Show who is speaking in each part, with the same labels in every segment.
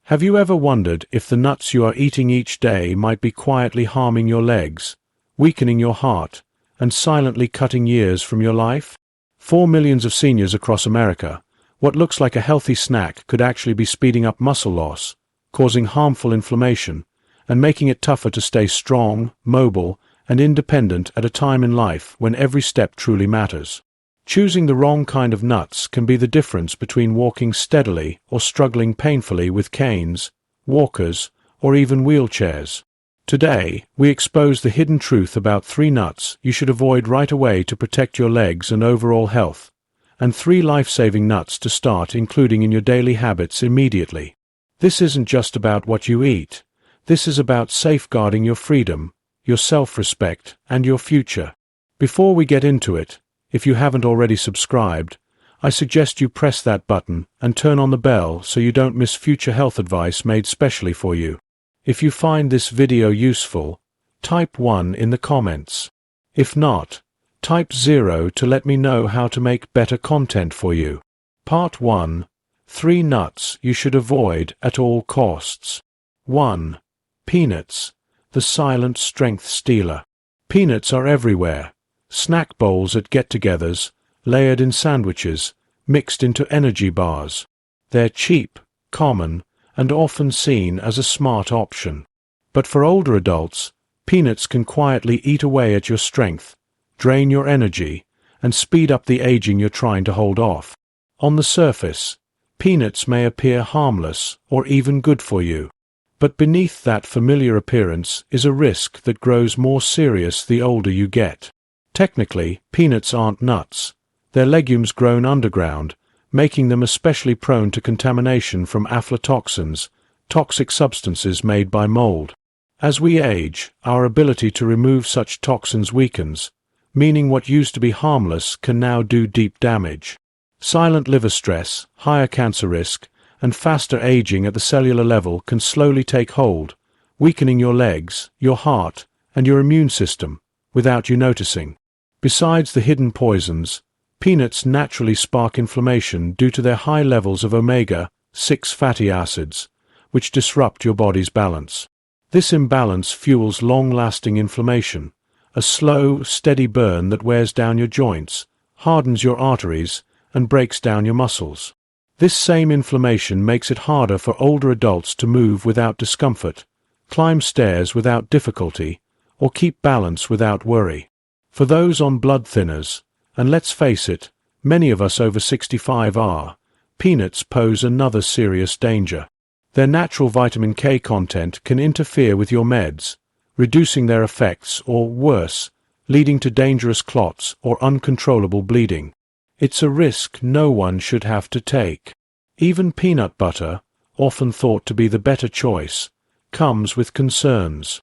Speaker 1: Have you ever wondered if the nuts you are eating each day might be quietly harming your legs, weakening your heart, and silently cutting years from your life? For millions of seniors across America, what looks like a healthy snack could actually be speeding up muscle loss, causing harmful inflammation, and making it tougher to stay strong, mobile, and independent at a time in life when every step truly matters. Choosing the wrong kind of nuts can be the difference between walking steadily or struggling painfully with canes, walkers, or even wheelchairs. Today, we expose the hidden truth about 3 nuts you should avoid right away to protect your legs and overall health, and 3 life-saving nuts to start including in your daily habits immediately. This isn't just about what you eat. This is about safeguarding your freedom, your self-respect, and your future. Before we get into it, if you haven't already subscribed, I suggest you press that button and turn on the bell so you don't miss future health advice made specially for you. If you find this video useful, type 1 in the comments. If not, type 0 to let me know how to make better content for you. Part 1. 3 nuts you should avoid at all costs. 1. Peanuts, the silent strength stealer. Peanuts are everywhere. Snack bowls at get-togethers, layered in sandwiches, mixed into energy bars. They're cheap, common, and often seen as a smart option. But for older adults, peanuts can quietly eat away at your strength, drain your energy, and speed up the aging you're trying to hold off. On the surface, peanuts may appear harmless or even good for you. But beneath that familiar appearance is a risk that grows more serious the older you get. Technically, peanuts aren't nuts. They're legumes grown underground, making them especially prone to contamination from aflatoxins, toxic substances made by mold. As we age, our ability to remove such toxins weakens, meaning what used to be harmless can now do deep damage. Silent liver stress, higher cancer risk, and faster aging at the cellular level can slowly take hold, weakening your legs, your heart, and your immune system, without you noticing. Besides the hidden poisons, peanuts naturally spark inflammation due to their high levels of omega-6 fatty acids, which disrupt your body's balance. This imbalance fuels long-lasting inflammation, a slow, steady burn that wears down your joints, hardens your arteries, and breaks down your muscles. This same inflammation makes it harder for older adults to move without discomfort, climb stairs without difficulty, or keep balance without worry. For those on blood thinners, and let's face it, many of us over 65 are, peanuts pose another serious danger. Their natural vitamin K content can interfere with your meds, reducing their effects or, worse, leading to dangerous clots or uncontrollable bleeding. It's a risk no one should have to take. Even peanut butter, often thought to be the better choice, comes with concerns.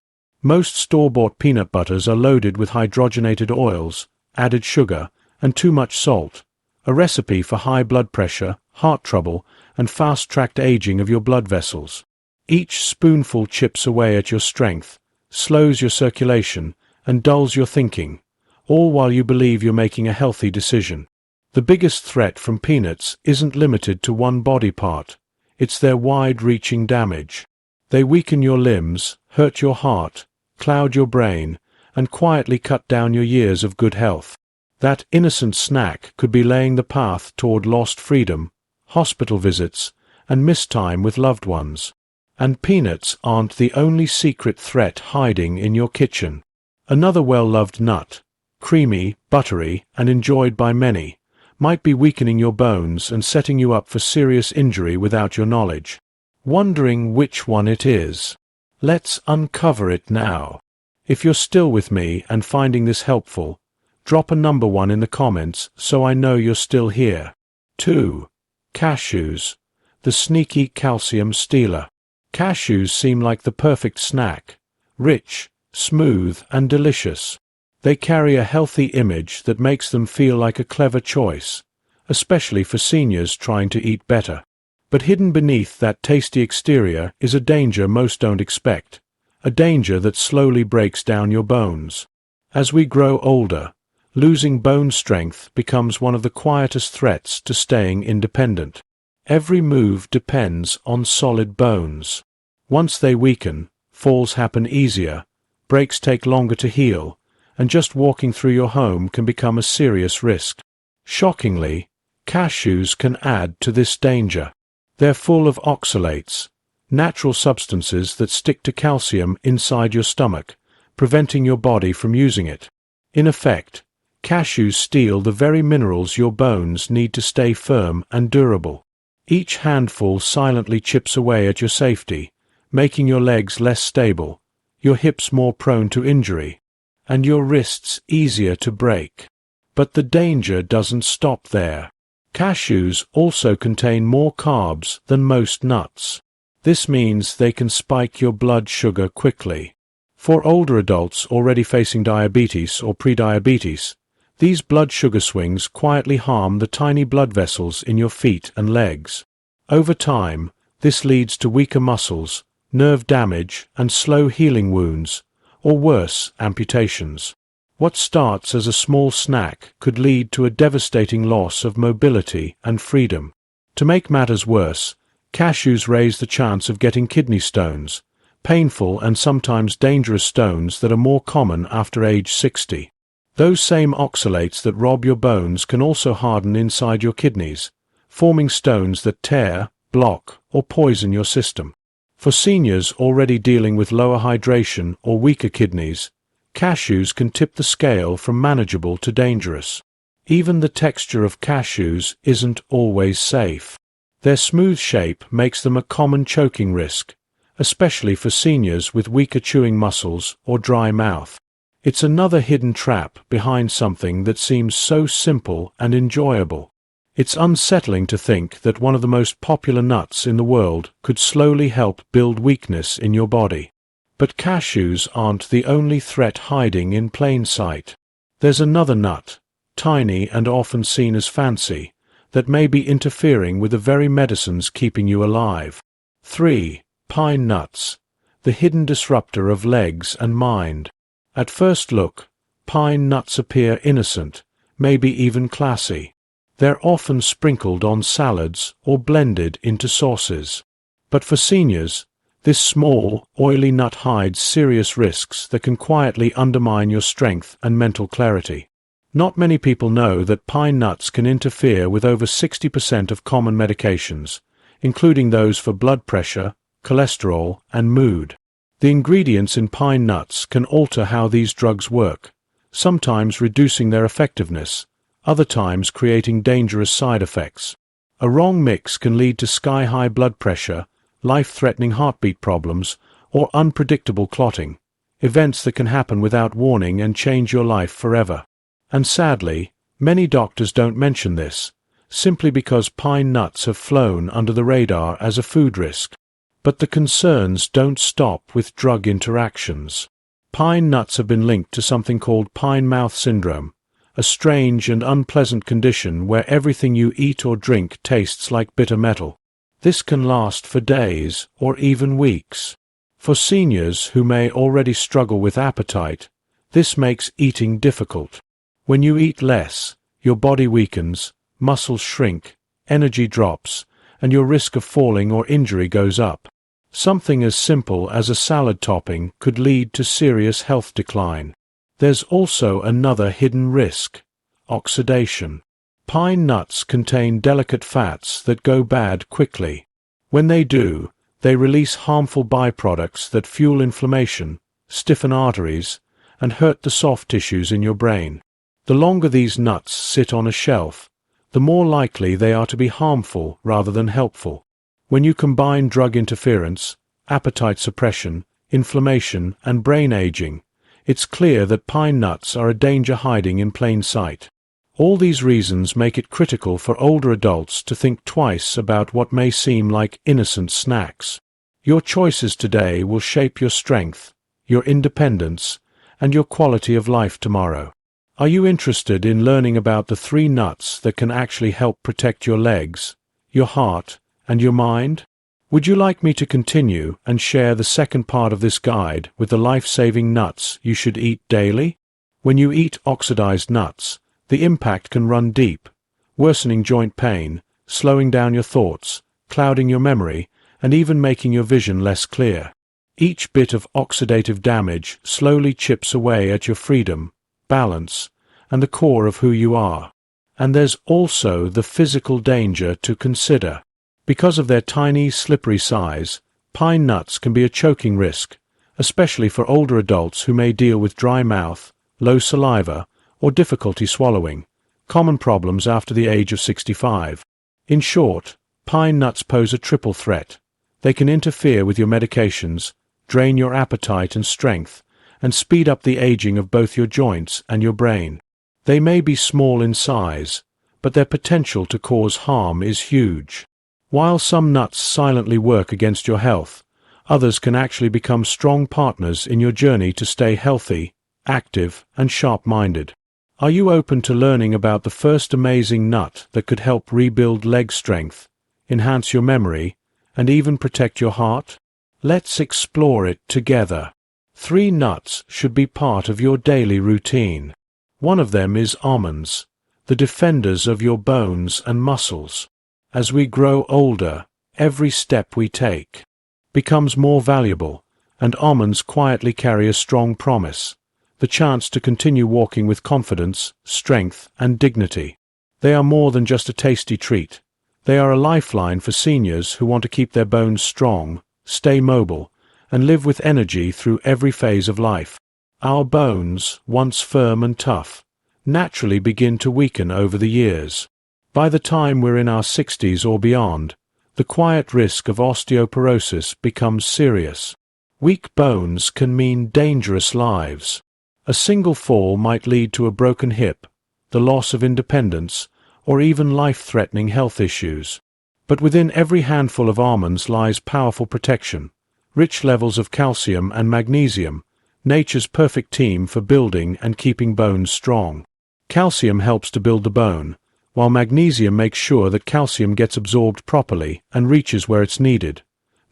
Speaker 1: Most store-bought peanut butters are loaded with hydrogenated oils, added sugar, and too much salt, a recipe for high blood pressure, heart trouble, and fast-tracked aging of your blood vessels. Each spoonful chips away at your strength, slows your circulation, and dulls your thinking, all while you believe you're making a healthy decision. The biggest threat from peanuts isn't limited to one body part. It's their wide-reaching damage. They weaken your limbs, hurt your heart, cloud your brain, and quietly cut down your years of good health. That innocent snack could be laying the path toward lost freedom, hospital visits, and missed time with loved ones. And peanuts aren't the only secret threat hiding in your kitchen. Another well-loved nut, creamy, buttery, and enjoyed by many, might be weakening your bones and setting you up for serious injury without your knowledge. Wondering which one it is? Let's uncover it now. If you're still with me and finding this helpful, drop a number 1 in the comments so I know you're still here. 2. Cashews, the sneaky calcium stealer. Cashews seem like the perfect snack, rich, smooth, and delicious. They carry a healthy image that makes them feel like a clever choice, especially for seniors trying to eat better. But hidden beneath that tasty exterior is a danger most don't expect, a danger that slowly breaks down your bones. As we grow older, losing bone strength becomes one of the quietest threats to staying independent. Every move depends on solid bones. Once they weaken, falls happen easier, breaks take longer to heal, and just walking through your home can become a serious risk. Shockingly, cashews can add to this danger. They're full of oxalates, natural substances that stick to calcium inside your stomach, preventing your body from using it. In effect, cashews steal the very minerals your bones need to stay firm and durable. Each handful silently chips away at your safety, making your legs less stable, your hips more prone to injury, and your wrists easier to break. But the danger doesn't stop there. Cashews also contain more carbs than most nuts. This means they can spike your blood sugar quickly. For older adults already facing diabetes or prediabetes, these blood sugar swings quietly harm the tiny blood vessels in your feet and legs. Over time, this leads to weaker muscles, nerve damage, and slow healing wounds, or worse, amputations. What starts as a small snack could lead to a devastating loss of mobility and freedom. To make matters worse, cashews raise the chance of getting kidney stones, painful and sometimes dangerous stones that are more common after age 60. Those same oxalates that rob your bones can also harden inside your kidneys, forming stones that tear, block, or poison your system. For seniors already dealing with lower hydration or weaker kidneys, cashews can tip the scale from manageable to dangerous. Even the texture of cashews isn't always safe. Their smooth shape makes them a common choking risk, especially for seniors with weaker chewing muscles or dry mouth. It's another hidden trap behind something that seems so simple and enjoyable. It's unsettling to think that one of the most popular nuts in the world could slowly help build weakness in your body. But cashews aren't the only threat hiding in plain sight. There's another nut, tiny and often seen as fancy, that may be interfering with the very medicines keeping you alive. 3. Pine nuts, the hidden disruptor of legs and mind. At first look, pine nuts appear innocent, maybe even classy. They're often sprinkled on salads or blended into sauces. But for seniors, this small, oily nut hides serious risks that can quietly undermine your strength and mental clarity. Not many people know that pine nuts can interfere with over 60% of common medications, including those for blood pressure, cholesterol, and mood. The ingredients in pine nuts can alter how these drugs work, sometimes reducing their effectiveness, other times creating dangerous side effects. A wrong mix can lead to sky-high blood pressure, life-threatening heartbeat problems, or unpredictable clotting, events that can happen without warning and change your life forever. And sadly, many doctors don't mention this, simply because pine nuts have flown under the radar as a food risk. But the concerns don't stop with drug interactions. Pine nuts have been linked to something called pine mouth syndrome, a strange and unpleasant condition where everything you eat or drink tastes like bitter metal. This can last for days or even weeks. For seniors who may already struggle with appetite, this makes eating difficult. When you eat less, your body weakens, muscles shrink, energy drops, and your risk of falling or injury goes up. Something as simple as a salad topping could lead to serious health decline. There's also another hidden risk: oxidation. Pine nuts contain delicate fats that go bad quickly. When they do, they release harmful byproducts that fuel inflammation, stiffen arteries, and hurt the soft tissues in your brain. The longer these nuts sit on a shelf, the more likely they are to be harmful rather than helpful. When you combine drug interference, appetite suppression, inflammation, and brain aging, it's clear that pine nuts are a danger hiding in plain sight. All these reasons make it critical for older adults to think twice about what may seem like innocent snacks. Your choices today will shape your strength, your independence, and your quality of life tomorrow. Are you interested in learning about the 3 nuts that can actually help protect your legs, your heart, and your mind? Would you like me to continue and share the second part of this guide with the life-saving nuts you should eat daily? When you eat oxidized nuts, the impact can run deep, worsening joint pain, slowing down your thoughts, clouding your memory, and even making your vision less clear. Each bit of oxidative damage slowly chips away at your freedom, balance, and the core of who you are. And there's also the physical danger to consider. Because of their tiny, slippery size, pine nuts can be a choking risk, especially for older adults who may deal with dry mouth, low saliva, or difficulty swallowing, common problems after the age of 65. In short, pine nuts pose a triple threat. They can interfere with your medications, drain your appetite and strength, and speed up the aging of both your joints and your brain. They may be small in size, but their potential to cause harm is huge. While some nuts silently work against your health, others can actually become strong partners in your journey to stay healthy, active, and sharp-minded. Are you open to learning about the first amazing nut that could help rebuild leg strength, enhance your memory, and even protect your heart? Let's explore it together. 3 nuts should be part of your daily routine. One of them is almonds, the defenders of your bones and muscles. As we grow older, every step we take becomes more valuable, and almonds quietly carry a strong promise, the chance to continue walking with confidence, strength, and dignity. They are more than just a tasty treat. They are a lifeline for seniors who want to keep their bones strong, stay mobile, and live with energy through every phase of life. Our bones, once firm and tough, naturally begin to weaken over the years. By the time we're in our 60s or beyond, the quiet risk of osteoporosis becomes serious. Weak bones can mean dangerous lives. A single fall might lead to a broken hip, the loss of independence, or even life-threatening health issues. But within every handful of almonds lies powerful protection, rich levels of calcium and magnesium, nature's perfect team for building and keeping bones strong. Calcium helps to build the bone, while magnesium makes sure that calcium gets absorbed properly and reaches where it's needed,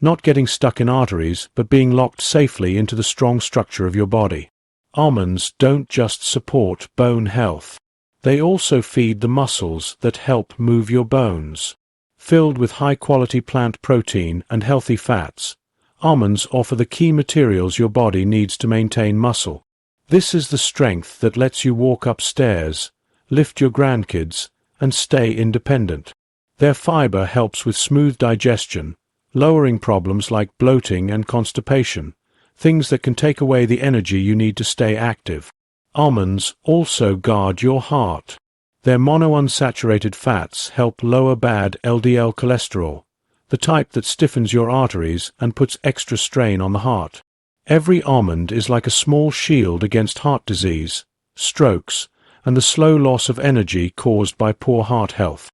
Speaker 1: not getting stuck in arteries but being locked safely into the strong structure of your body. Almonds don't just support bone health. They also feed the muscles that help move your bones. Filled with high-quality plant protein and healthy fats, almonds offer the key materials your body needs to maintain muscle. This is the strength that lets you walk upstairs, lift your grandkids, and stay independent. Their fiber helps with smooth digestion, lowering problems like bloating and constipation, things that can take away the energy you need to stay active. Almonds also guard your heart. Their monounsaturated fats help lower bad LDL cholesterol, the type that stiffens your arteries and puts extra strain on the heart. Every almond is like a small shield against heart disease, strokes, and the slow loss of energy caused by poor heart health.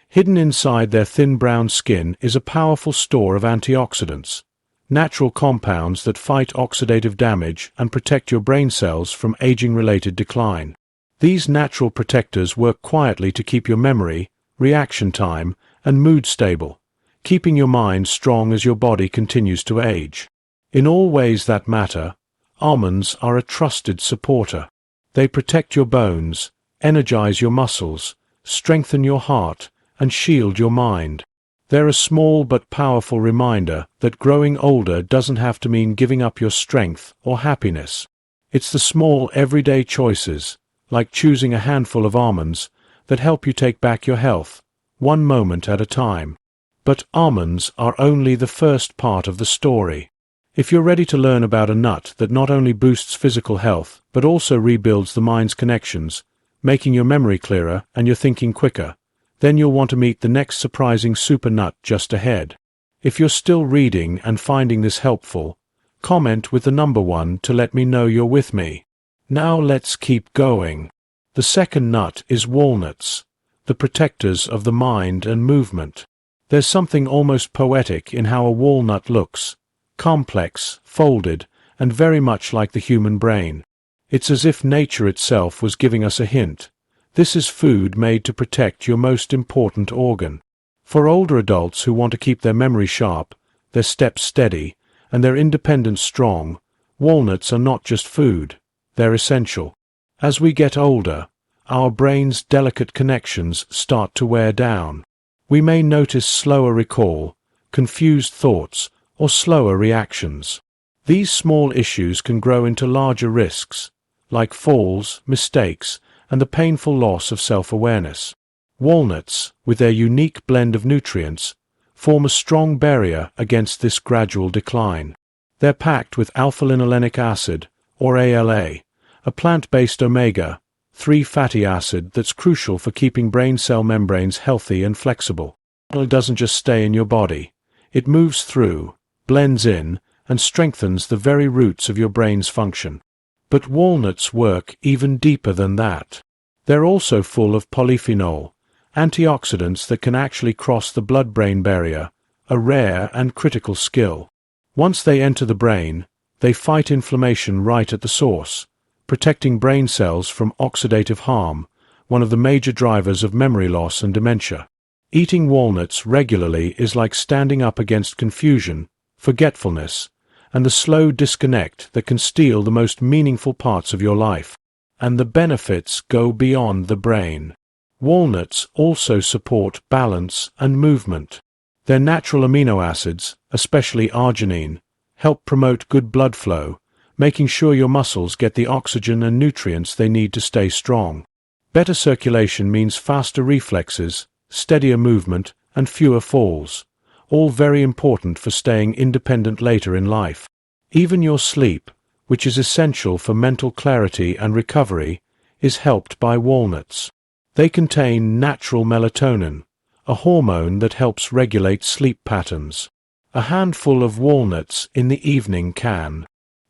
Speaker 1: Hidden inside their thin brown skin is a powerful store of antioxidants, natural compounds that fight oxidative damage and protect your brain cells from aging-related decline. These natural protectors work quietly to keep your memory, reaction time, and mood stable, keeping your mind strong as your body continues to age. In all ways that matter, almonds are a trusted supporter. They protect your bones, energize your muscles, strengthen your heart, and shield your mind. They're a small but powerful reminder that growing older doesn't have to mean giving up your strength or happiness. It's the small, everyday choices, like choosing a handful of almonds, that help you take back your health, one moment at a time. But almonds are only the first part of the story. If you're ready to learn about a nut that not only boosts physical health, but also rebuilds the mind's connections, making your memory clearer and your thinking quicker, then you'll want to meet the next surprising super nut just ahead. If you're still reading and finding this helpful, comment with the number 1 to let me know you're with me. Now let's keep going. The second nut is walnuts, the protectors of the mind and movement. There's something almost poetic in how a walnut looks, complex, folded, and very much like the human brain. It's as if nature itself was giving us a hint. This is food made to protect your most important organ. For older adults who want to keep their memory sharp, their steps steady, and their independence strong, walnuts are not just food, they're essential. As we get older, our brain's delicate connections start to wear down. we may notice slower recall, confused thoughts, or slower reactions. These small issues can grow into larger risks, like falls, mistakes, and the painful loss of self-awareness. Walnuts, with their unique blend of nutrients, form a strong barrier against this gradual decline. They're packed with alpha-linolenic acid, or ALA, a plant-based omega-3 fatty acid that's crucial for keeping brain cell membranes healthy and flexible. It doesn't just stay in your body. It moves through, blends in, and strengthens the very roots of your brain's function. But walnuts work even deeper than that. They're also full of polyphenol, antioxidants that can actually cross the blood-brain barrier, a rare and critical skill. Once they enter the brain, they fight inflammation right at the source, protecting brain cells from oxidative harm, one of the major drivers of memory loss and dementia. Eating walnuts regularly is like standing up against confusion, forgetfulness, and the slow disconnect that can steal the most meaningful parts of your life. And the benefits go beyond the brain. Walnuts also support balance and movement. Their natural amino acids, especially arginine, help promote good blood flow, making sure your muscles get the oxygen and nutrients they need to stay strong. Better circulation means faster reflexes, steadier movement, and fewer falls, all very important for staying independent later in life. Even your sleep, which is essential for mental clarity and recovery, is helped by walnuts. They contain natural melatonin, a hormone that helps regulate sleep patterns. A handful of walnuts in the evening can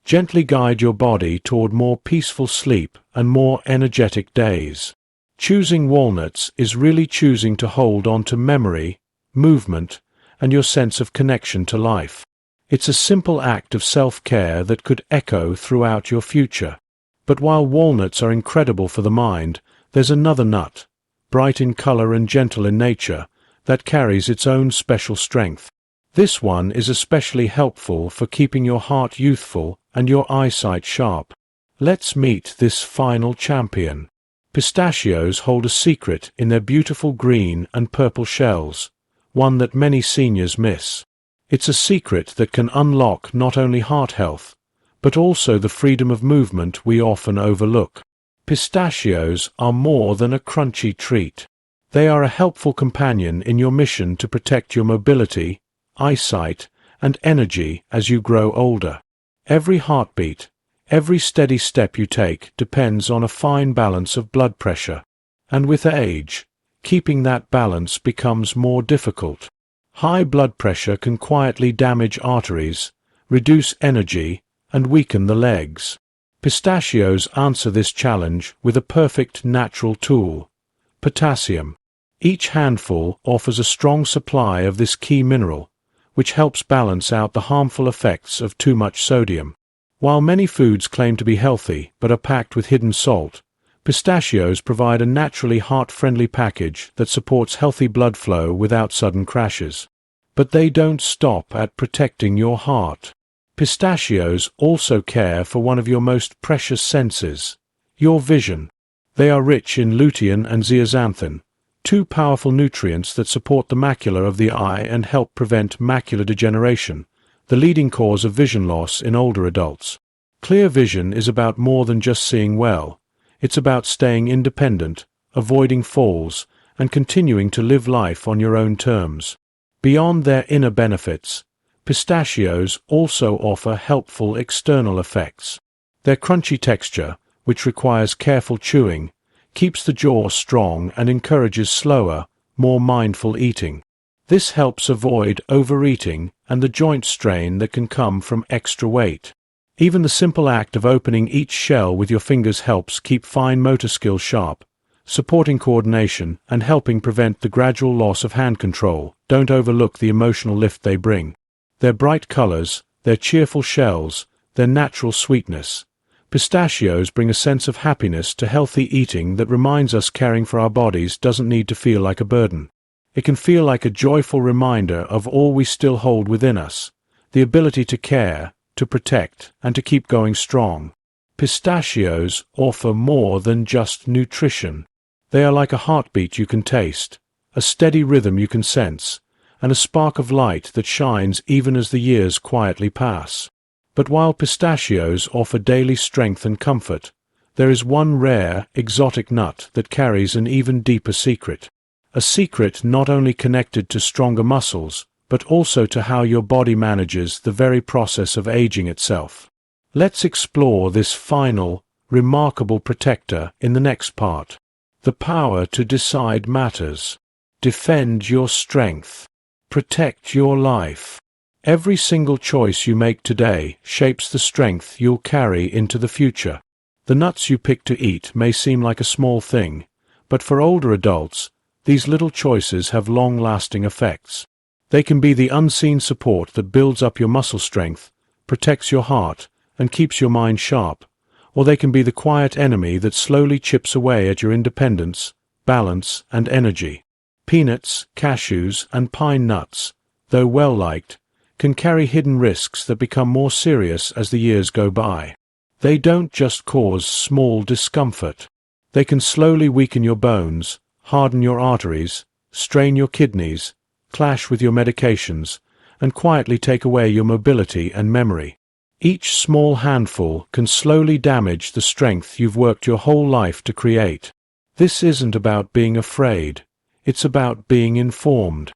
Speaker 1: gently guide your body toward more peaceful sleep and more energetic days. Choosing walnuts is really choosing to hold on to memory, movement, and your sense of connection to life. It's a simple act of self-care that could echo throughout your future. But while walnuts are incredible for the mind, there's another nut, bright in color and gentle in nature, that carries its own special strength. This one is especially helpful for keeping your heart youthful and your eyesight sharp. Let's meet this final champion. Pistachios hold a secret in their beautiful green and purple shells, one that many seniors miss. It's a secret that can unlock not only heart health, but also the freedom of movement we often overlook. Pistachios are more than a crunchy treat. They are a helpful companion in your mission to protect your mobility, eyesight, and energy as you grow older. Every heartbeat, every steady step you take depends on a fine balance of blood pressure. And with age, keeping that balance becomes more difficult. High blood pressure can quietly damage arteries, reduce energy, and weaken the legs. Pistachios answer this challenge with a perfect natural tool: potassium. Each handful offers a strong supply of this key mineral, which helps balance out the harmful effects of too much sodium. While many foods claim to be healthy but are packed with hidden salt, pistachios provide a naturally heart-friendly package that supports healthy blood flow without sudden crashes. But they don't stop at protecting your heart. Pistachios also care for one of your most precious senses, your vision. They are rich in lutein and zeaxanthin, two powerful nutrients that support the macula of the eye and help prevent macular degeneration, the leading cause of vision loss in older adults. Clear vision is about more than just seeing well. It's about staying independent, avoiding falls, and continuing to live life on your own terms. Beyond their inner benefits, pistachios also offer helpful external effects. Their crunchy texture, which requires careful chewing, keeps the jaw strong and encourages slower, more mindful eating. This helps avoid overeating and the joint strain that can come from extra weight. Even the simple act of opening each shell with your fingers helps keep fine motor skills sharp, supporting coordination and helping prevent the gradual loss of hand control. Don't overlook the emotional lift they bring. Their bright colors, their cheerful shells, their natural sweetness. Pistachios bring a sense of happiness to healthy eating that reminds us caring for our bodies doesn't need to feel like a burden. It can feel like a joyful reminder of all we still hold within us, the ability to care, to protect, and to keep going strong. Pistachios offer more than just nutrition. They are like a heartbeat you can taste, a steady rhythm you can sense, and a spark of light that shines even as the years quietly pass. But while pistachios offer daily strength and comfort, there is one rare, exotic nut that carries an even deeper secret. A secret not only connected to stronger muscles, but also to how your body manages the very process of aging itself. Let's explore this final, remarkable protector in the next part. The power to decide matters. Defend your strength. Protect your life. Every single choice you make today shapes the strength you'll carry into the future. The nuts you pick to eat may seem like a small thing, but for older adults, these little choices have long-lasting effects. They can be the unseen support that builds up your muscle strength, protects your heart, and keeps your mind sharp, or they can be the quiet enemy that slowly chips away at your independence, balance, and energy. Peanuts, cashews, and pine nuts, though well-liked, can carry hidden risks that become more serious as the years go by. They don't just cause small discomfort. They can slowly weaken your bones, harden your arteries, strain your kidneys, clash with your medications, and quietly take away your mobility and memory. Each small handful can slowly damage the strength you've worked your whole life to create. This isn't about being afraid. It's about being informed.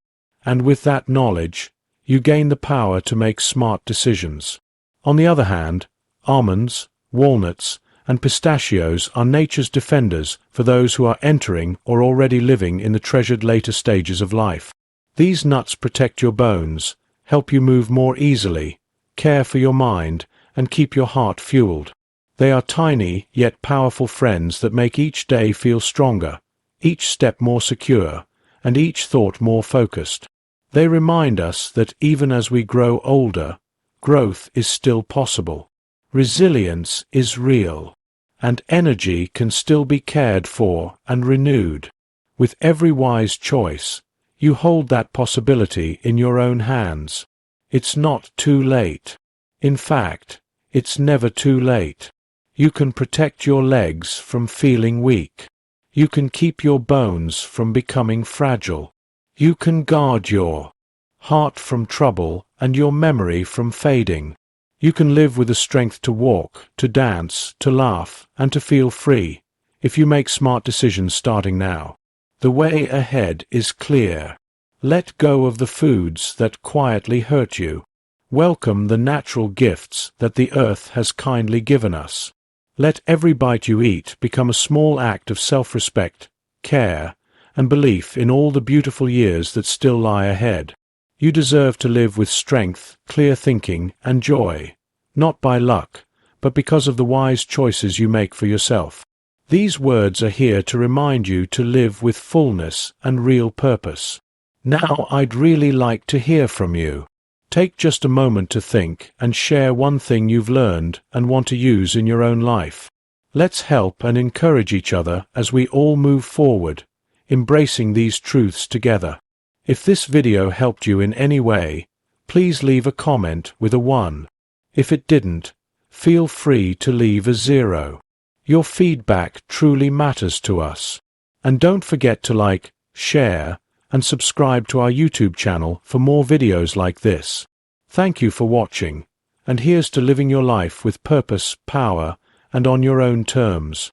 Speaker 1: And with that knowledge, you gain the power to make smart decisions. On the other hand, almonds, walnuts, and pistachios are nature's defenders for those who are entering or already living in the treasured later stages of life. These nuts protect your bones, help you move more easily, care for your mind, and keep your heart fueled. They are tiny yet powerful friends that make each day feel stronger, each step more secure, and each thought more focused. They remind us that even as we grow older, growth is still possible. Resilience is real, and energy can still be cared for and renewed. With every wise choice, you hold that possibility in your own hands. It's not too late. In fact, it's never too late. You can protect your legs from feeling weak. You can keep your bones from becoming fragile. You can guard your heart from trouble and your memory from fading. You can live with the strength to walk, to dance, to laugh, and to feel free, if you make smart decisions starting now. The way ahead is clear. Let go of the foods that quietly hurt you. Welcome the natural gifts that the earth has kindly given us. Let every bite you eat become a small act of self-respect, care, and belief in all the beautiful years that still lie ahead. You deserve to live with strength, clear thinking, and joy, not by luck, but because of the wise choices you make for yourself. These words are here to remind you to live with fullness and real purpose. Now I'd really like to hear from you. Take just a moment to think and share one thing you've learned and want to use in your own life. Let's help and encourage each other as we all move forward, embracing these truths together. If this video helped you in any way, please leave a comment with a 1. If it didn't, feel free to leave a 0. Your feedback truly matters to us. And don't forget to like, share, and subscribe to our YouTube channel for more videos like this. Thank you for watching, and here's to living your life with purpose, power, and on your own terms.